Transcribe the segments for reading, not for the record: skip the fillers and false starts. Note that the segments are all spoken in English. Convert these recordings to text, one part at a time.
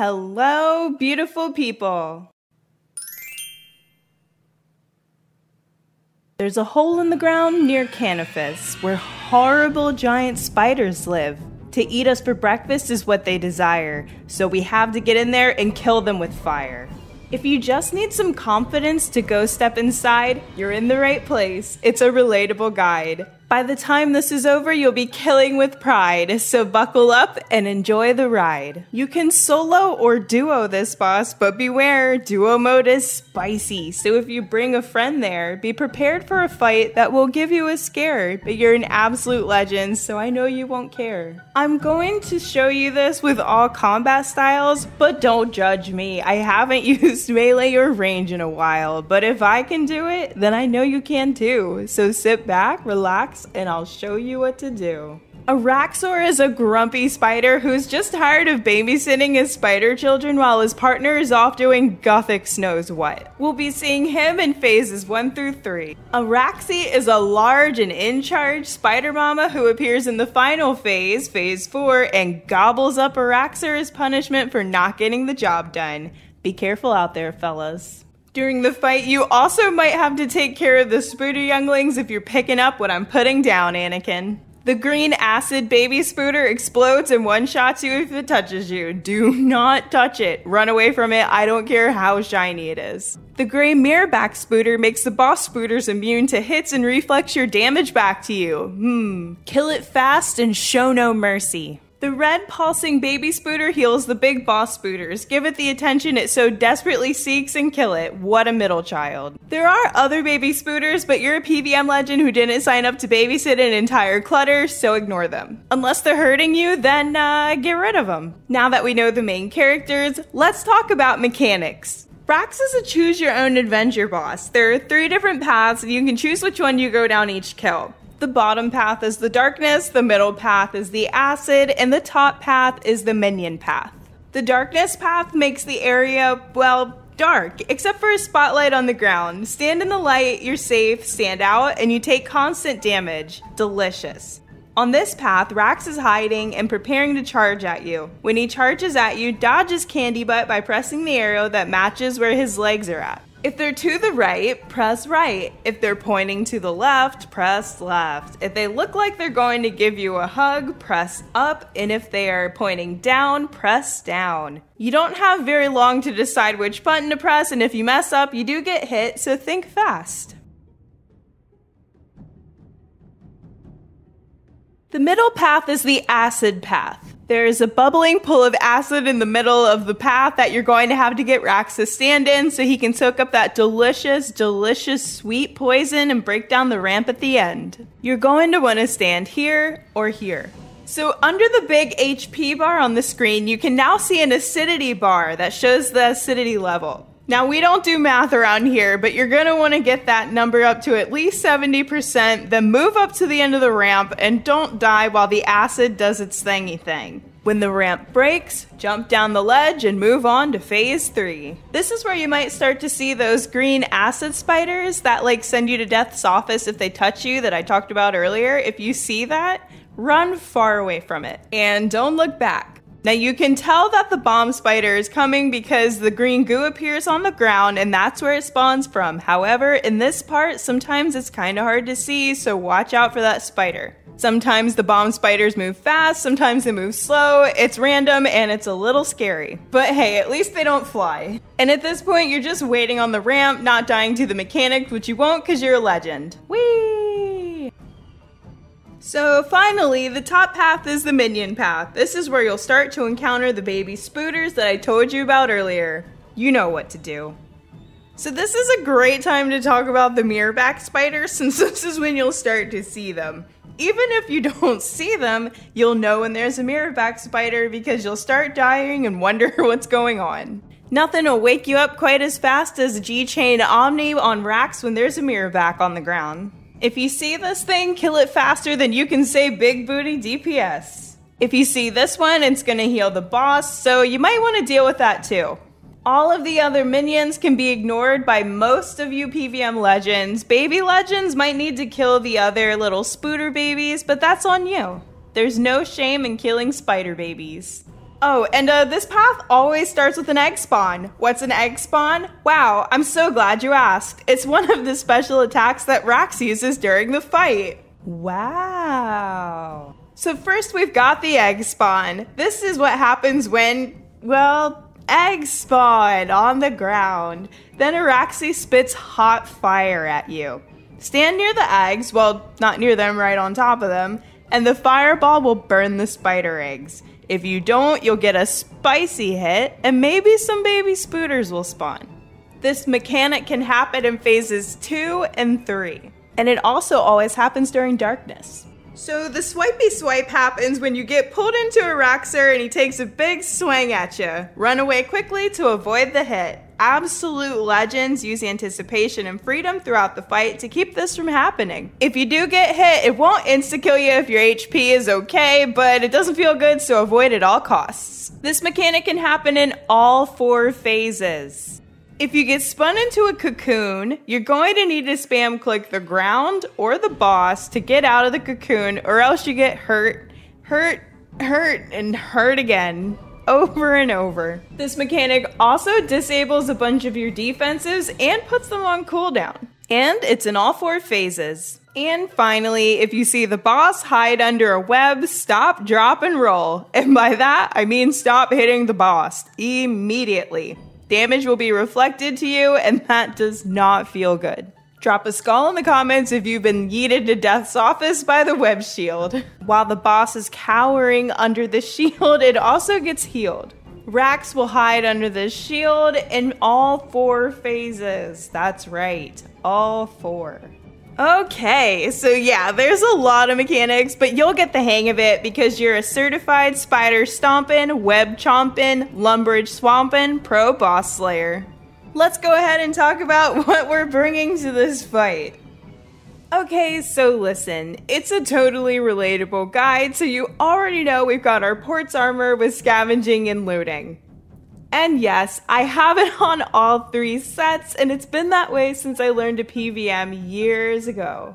Hello, beautiful people. There's a hole in the ground near Canifis where horrible giant spiders live. To eat us for breakfast is what they desire, so we have to get in there and kill them with fire. If you just need some confidence to go step inside, you're in the right place. It's a relatable guide. By the time this is over, you'll be killing with pride, so buckle up and enjoy the ride. You can solo or duo this boss, but beware, duo mode is spicy, so if you bring a friend there, be prepared for a fight that will give you a scare, but you're an absolute legend, so I know you won't care. I'm going to show you this with all combat styles, but don't judge me. I haven't used melee or range in a while, but if I can do it, then I know you can too. So sit back, relax, and I'll show you what to do. Araxxi is a grumpy spider who's just tired of babysitting his spider children while his partner is off doing Gothic knows what. We'll be seeing him in phases 1 through 3. Araxxi is a large and in-charge spider mama who appears in the final phase, phase 4, and gobbles up Araxxi as punishment for not getting the job done. Be careful out there, fellas. During the fight, you also might have to take care of the Spooder younglings if you're picking up what I'm putting down, Anakin. The green acid baby Spooder explodes and one-shots you if it touches you. Do not touch it. Run away from it. I don't care how shiny it is. The gray mirrorback Spooder makes the boss Spooders immune to hits and reflects your damage back to you. Kill it fast and show no mercy. The red pulsing baby Spooder heals the big boss Spooders. Give it the attention it so desperately seeks and kill it. What a middle child. There are other baby Spooders, but you're a PVM legend who didn't sign up to babysit an entire clutter, so ignore them. Unless they're hurting you, then get rid of them. Now that we know the main characters, let's talk about mechanics. Araxxi is a choose your own adventure boss. There are 3 different paths and you can choose which one you go down each kill. The bottom path is the darkness, the middle path is the acid, and the top path is the minion path. The darkness path makes the area, well, dark, except for a spotlight on the ground. Stand in the light, you're safe, stand out, and you take constant damage. Delicious. On this path, Rax is hiding and preparing to charge at you. When he charges at you, dodge his candy butt by pressing the arrow that matches where his legs are at. If they're to the right, press right. If they're pointing to the left, press left. If they look like they're going to give you a hug, press up. And if they are pointing down, press down. You don't have very long to decide which button to press, and if you mess up, you do get hit, so think fast. The middle path is the acid path. There is a bubbling pool of acid in the middle of the path that you're going to have to get Rax to stand in so he can soak up that delicious, delicious sweet poison and break down the ramp at the end. You're going to want to stand here or here. So under the big HP bar on the screen, you can now see an acidity bar that shows the acidity level. Now, we don't do math around here, but you're going to want to get that number up to at least 70%, then move up to the end of the ramp and don't die while the acid does its thingy thing. When the ramp breaks, jump down the ledge and move on to phase 3. This is where you might start to see those green acid spiders that send you to death's office if they touch you that I talked about earlier. If you see that, run far away from it and don't look back. Now you can tell that the bomb spider is coming because the green goo appears on the ground and that's where it spawns from. However, in this part, sometimes it's kind of hard to see, so watch out for that spider. Sometimes the bomb spiders move fast, sometimes they move slow, it's random and it's a little scary. But hey, at least they don't fly. And at this point, you're just waiting on the ramp, not dying to the mechanics, which you won't because you're a legend. Whee! So finally, the top path is the minion path. This is where you'll start to encounter the baby Spooders that I told you about earlier. You know what to do. So this is a great time to talk about the mirrorback spiders since this is when you'll start to see them. Even if you don't see them, you'll know when there's a mirrorback spider because you'll start dying and wonder what's going on. Nothing will wake you up quite as fast as G-Chain Omni on Rax when there's a mirrorback on the ground. If you see this thing, kill it faster than you can say big booty DPS. If you see this one, it's gonna heal the boss, so you might want to deal with that too. All of the other minions can be ignored by most of you PVM legends. Baby legends might need to kill the other little Spooder babies, but that's on you. There's no shame in killing spider babies. Oh, and this path always starts with an egg spawn. What's an egg spawn? Wow, I'm so glad you asked. It's one of the special attacks that Araxxi uses during the fight. Wow. So first we've got the egg spawn. This is what happens when, well, eggs spawn on the ground. Then Araxxi spits hot fire at you. Stand near the eggs, well, not near them, right on top of them, and the fireball will burn the spider eggs. If you don't, you'll get a spicy hit, and maybe some baby spooders will spawn. This mechanic can happen in phases 2 and 3, and it also always happens during darkness. So the swipey swipe happens when you get pulled into Araxxi and he takes a big swing at you. Run away quickly to avoid the hit. Absolute legends use anticipation and freedom throughout the fight to keep this from happening. If you do get hit, it won't insta-kill you if your HP is okay, but it doesn't feel good, so avoid at all costs. This mechanic can happen in all 4 phases. If you get spun into a cocoon, you're going to need to spam click the ground or the boss to get out of the cocoon, or else you get hurt, and hurt again. Over and over. This mechanic also disables a bunch of your defenses and puts them on cooldown. And it's in all 4 phases. And finally, if you see the boss hide under a web, stop, drop, and roll. And by that, I mean stop hitting the boss immediately. Damage will be reflected to you, and that does not feel good. Drop a skull in the comments if you've been yeeted to death's office by the web shield. While the boss is cowering under the shield, it also gets healed. Rax will hide under the shield in all 4 phases. That's right, all 4. Okay, so yeah, there's a lot of mechanics, but you'll get the hang of it because you're a certified spider stompin', web chompin', lumberage swampin' pro boss slayer. Let's go ahead and talk about what we're bringing to this fight. Okay, so listen, it's a totally relatable guide, so you already know we've got our ports armor with scavenging and looting. And yes, I have it on all 3 sets, and it's been that way since I learned to PVM years ago.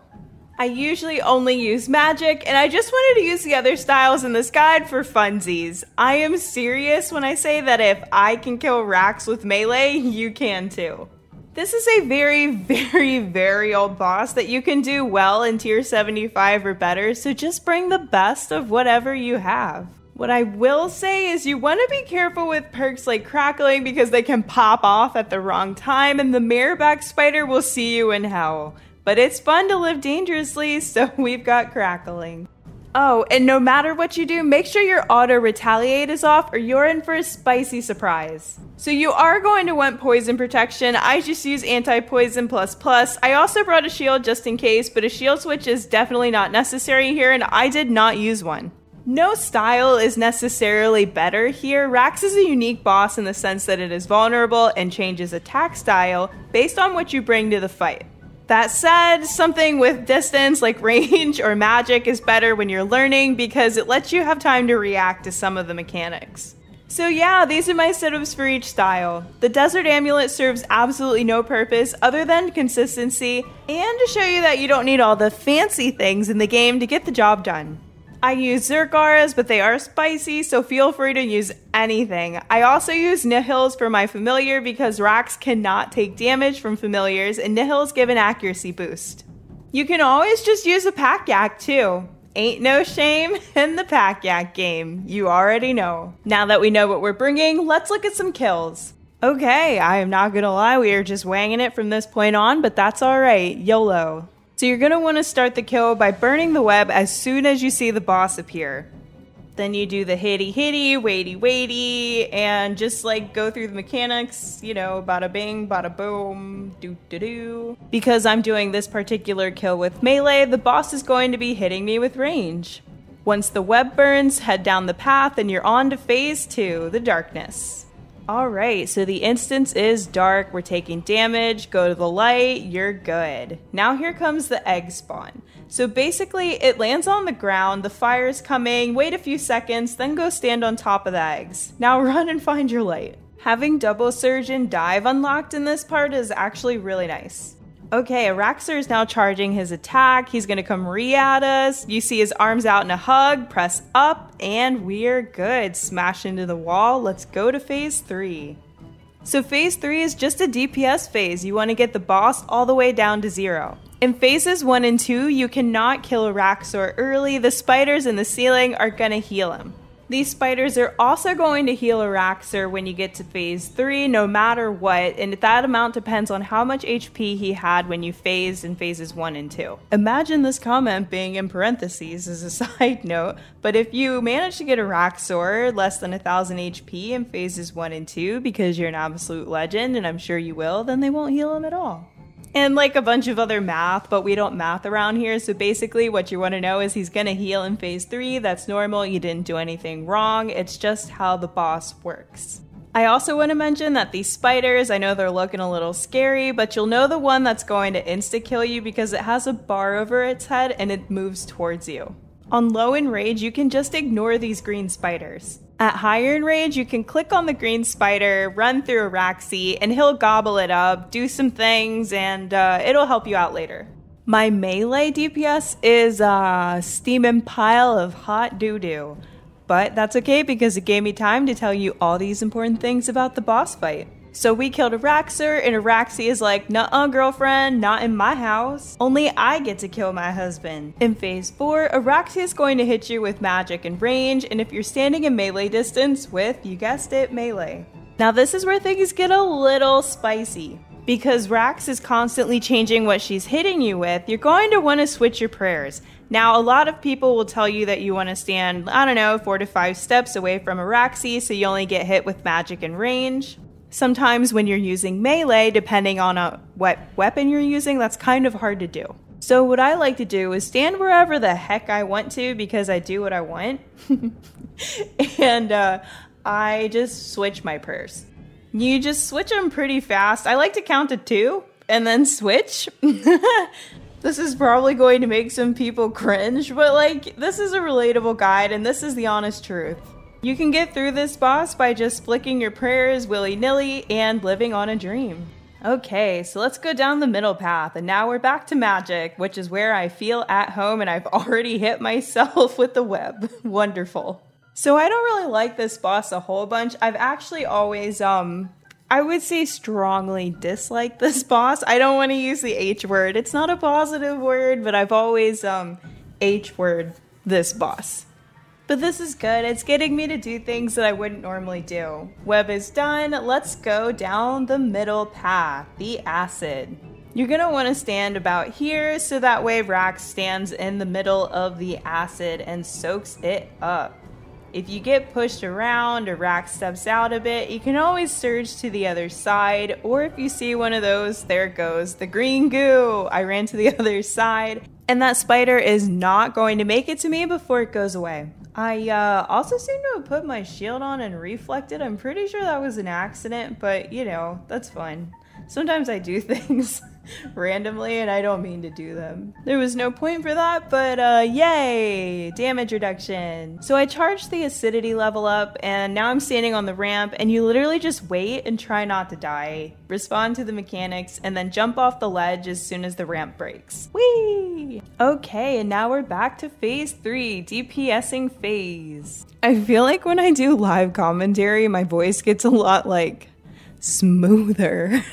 I usually only use magic, and I just wanted to use the other styles in this guide for funsies. I am serious when I say that if I can kill Rax with melee, you can too. This is a very old boss that you can do well in tier 75 or better, so just bring the best of whatever you have. What I will say is you want to be careful with perks like crackling because they can pop off at the wrong time and the mareback spider will see you in hell. But it's fun to live dangerously, so we've got crackling. Oh, and no matter what you do, make sure your auto retaliate is off or you're in for a spicy surprise. So you are going to want poison protection. I just use anti-poison ++. I also brought a shield just in case, but a shield switch is definitely not necessary here and I did not use one. No style is necessarily better here. Rax is a unique boss in the sense that it is vulnerable and changes attack style based on what you bring to the fight. That said, something with distance like range or magic is better when you're learning because it lets you have time to react to some of the mechanics. So yeah, these are my setups for each style. The Desert Amulet serves absolutely no purpose other than consistency and to show you that you don't need all the fancy things in the game to get the job done. I use Zergaras, but they are spicy, so feel free to use anything. I also use Nihils for my familiar because Rax cannot take damage from familiars, and Nihils give an accuracy boost. You can always just use a pack yak too. Ain't no shame in the pack yak game, you already know. Now that we know what we're bringing, let's look at some kills. Okay, I am not gonna lie, we are just wanging it from this point on, but that's alright, YOLO. So you're going to want to start the kill by burning the web as soon as you see the boss appear. Then you do the hitty, waity, and just like go through the mechanics, you know, bada bing, bada boom, doo. Because I'm doing this particular kill with melee, the boss is going to be hitting me with range. Once the web burns, head down the path and you're on to phase 2, the darkness. Alright, so the instance is dark, we're taking damage, go to the light, you're good. Now here comes the egg spawn. So basically, it lands on the ground, the fire's coming, wait a few seconds, then go stand on top of the eggs. Now run and find your light. Having double surge and dive unlocked in this part is actually really nice. Okay, Araxxi is now charging his attack. He's gonna come at us. You see his arms out in a hug, press up, and we're good. Smash into the wall. Let's go to phase 3. So phase 3 is just a DPS phase. You wanna get the boss all the way down to 0. In phases 1 and 2, you cannot kill Araxxi early. The spiders in the ceiling are gonna heal him. These spiders are also going to heal Araxxi when you get to phase 3, no matter what, and that amount depends on how much HP he had when you phased in phases 1 and 2. Imagine this comment being in parentheses as a side note, but if you manage to get Araxxi less than 1000 HP in phases 1 and 2 because you're an absolute legend, and I'm sure you will, then they won't heal him at all. And like a bunch of other math, but we don't math around here, so basically what you want to know is he's gonna heal in phase 3, that's normal, you didn't do anything wrong, it's just how the boss works. I also want to mention that these spiders, I know they're looking a little scary, but you'll know the one that's going to insta-kill you because it has a bar over its head and it moves towards you. On low Enrage, you can just ignore these green spiders. At higher Enrage, you can click on the green spider, run through Araxxi, and he'll gobble it up, do some things, and it'll help you out later. My melee DPS is a steaming pile of hot doo-doo. But that's okay because it gave me time to tell you all these important things about the boss fight. So we killed Araxxi, and Araxxi is like, nuh-uh girlfriend, not in my house. Only I get to kill my husband. In phase 4, Araxxi is going to hit you with magic and range, and if you're standing in melee distance with, you guessed it, melee. Now this is where things get a little spicy. Because Rax is constantly changing what she's hitting you with, you're going to want to switch your prayers. Now, a lot of people will tell you that you want to stand, I don't know, 4 to 5 steps away from Araxxi so you only get hit with magic and range. Sometimes when you're using melee, depending on what weapon you're using, that's kind of hard to do. So what I like to do is stand wherever the heck I want to because I do what I want. And I just switch my prayers. You just switch them pretty fast. I like to count to 2 and then switch. This is probably going to make some people cringe, but like, this is a relatable guide and this is the honest truth. You can get through this boss by just flicking your prayers willy-nilly and living on a dream. Okay, so let's go down the middle path, and now we're back to magic, which is where I feel at home, and I've already hit myself with the web. Wonderful. So I don't really like this boss a whole bunch. I've actually always, I would say strongly disliked this boss. I don't want to use the H word. It's not a positive word, but I've always, H word this boss. But this is good. It's getting me to do things that I wouldn't normally do. Web is done. Let's go down the middle path, the acid. You're gonna want to stand about here so that way Rax stands in the middle of the acid and soaks it up. If you get pushed around or Rax steps out a bit, you can always surge to the other side, or if you see one of those, there it goes, the green goo. I ran to the other side, and that spider is not going to make it to me before it goes away. I also seem to have put my shield on and reflected. I'm pretty sure that was an accident, but you know, that's fun. Sometimes I do things randomly and I don't mean to do them. There was no point for that, but yay! Damage reduction. So I charged the acidity level up and now I'm standing on the ramp and you literally just wait and try not to die. Respond to the mechanics and then jump off the ledge as soon as the ramp breaks. Whee! Okay, and now we're back to phase 3, DPSing phase. I feel like when I do live commentary, my voice gets a lot like smoother.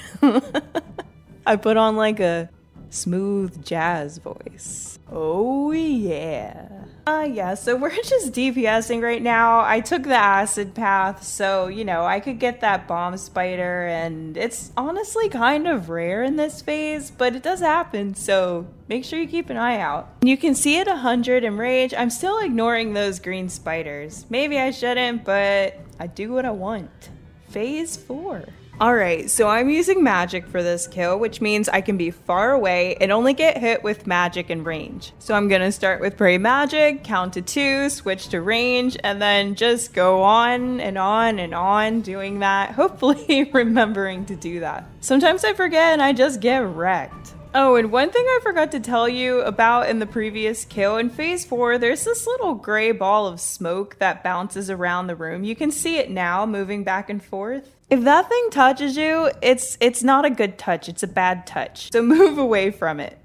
I put on like a smooth jazz voice. Oh yeah. Yeah, so we're just DPSing right now. I took the acid path, so, you know, I could get that bomb spider, and it's honestly kind of rare in this phase, but it does happen, so make sure you keep an eye out. You can see at 100 Enrage, I'm still ignoring those green spiders. Maybe I shouldn't, but I do what I want. Phase 4. Alright, so I'm using magic for this kill, which means I can be far away and only get hit with magic and range. So I'm gonna start with pray magic, count to 2, switch to range, and then just go on and on and on doing that, hopefully remembering to do that. Sometimes I forget and I just get wrecked. Oh, and one thing I forgot to tell you about in the previous kill, in phase 4, there's this little gray ball of smoke that bounces around the room. You can see it now moving back and forth. If that thing touches you, it's not a good touch, it's a bad touch. So move away from it.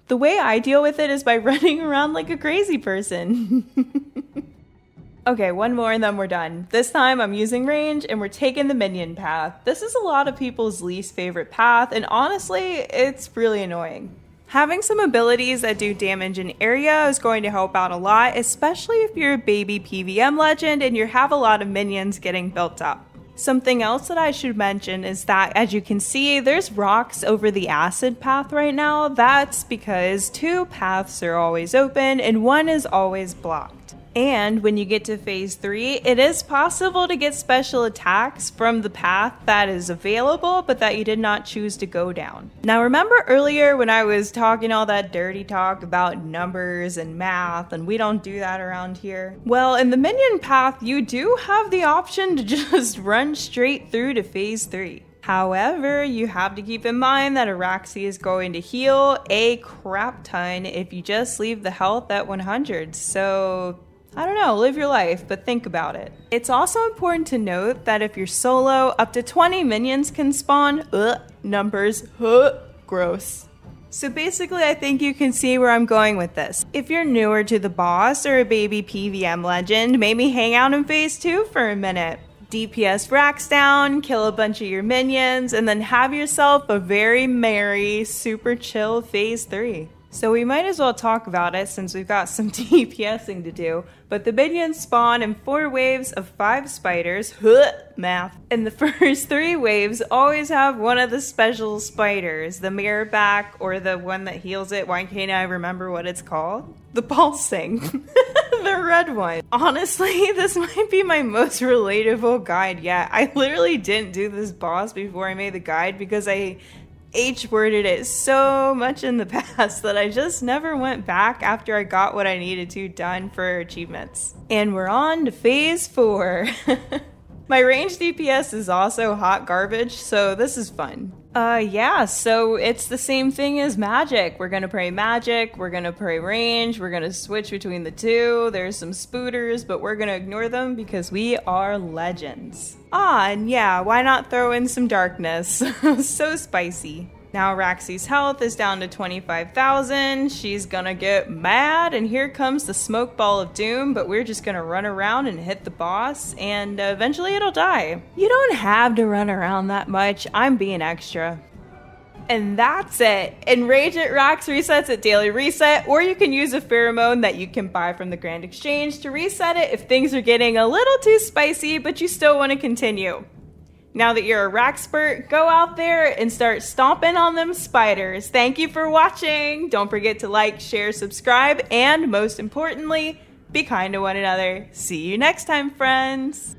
The way I deal with it is by running around like a crazy person. Okay, one more and then we're done. This time I'm using range and we're taking the minion path. This is a lot of people's least favorite path, and honestly, it's really annoying. Having some abilities that do damage in area is going to help out a lot, especially if you're a baby PVM legend and you have a lot of minions getting built up. Something else that I should mention is that, as you can see, there's rocks over the acid path right now. That's because 2 paths are always open and 1 is always blocked. And when you get to phase 3, it is possible to get special attacks from the path that is available, but that you did not choose to go down. Now remember earlier when I was talking all that dirty talk about numbers and math, and we don't do that around here? Well, in the minion path, you do have the option to just run straight through to phase 3. However, you have to keep in mind that Araxxi is going to heal a crap ton if you just leave the health at 100, so I don't know, live your life, but think about it. It's also important to note that if you're solo, up to 20 minions can spawn. Numbers, gross. So basically, I think you can see where I'm going with this. If you're newer to the boss or a baby PVM legend, maybe hang out in phase 2 for a minute. DPS racks down, kill a bunch of your minions, and then have yourself a very merry, super chill phase 3. So we might as well talk about it since we've got some DPSing to do, but the minions spawn in 4 waves of 5 spiders, math. And the first 3 waves always have one of the special spiders, the mirror back or the one that heals it. Why can't I remember what it's called? The pulsing. The red one. Honestly, this might be my most relatable guide yet. I literally didn't do this boss before I made the guide because I H-worded it so much in the past that I just never went back after I got what I needed to done for achievements. And we're on to phase 4. My range DPS is also hot garbage, so this is fun. Yeah, so it's the same thing as magic. We're gonna pray magic, we're gonna pray range, we're gonna switch between the 2. There's some spooders, but we're gonna ignore them because we are legends. And yeah, why not throw in some darkness? So spicy. Now Araxxi's health is down to 25,000. She's gonna get mad, and here comes the smoke ball of doom, but we're just gonna run around and hit the boss, and eventually it'll die. You don't have to run around that much. I'm being extra. And that's it. Enrage at rocks resets at daily reset, or you can use a pheromone that you can buy from the Grand Exchange to reset it if things are getting a little too spicy, but you still want to continue. Now that you're a Raxpert, go out there and start stomping on them spiders. Thank you for watching. Don't forget to like, share, subscribe, and most importantly, be kind to one another. See you next time, friends.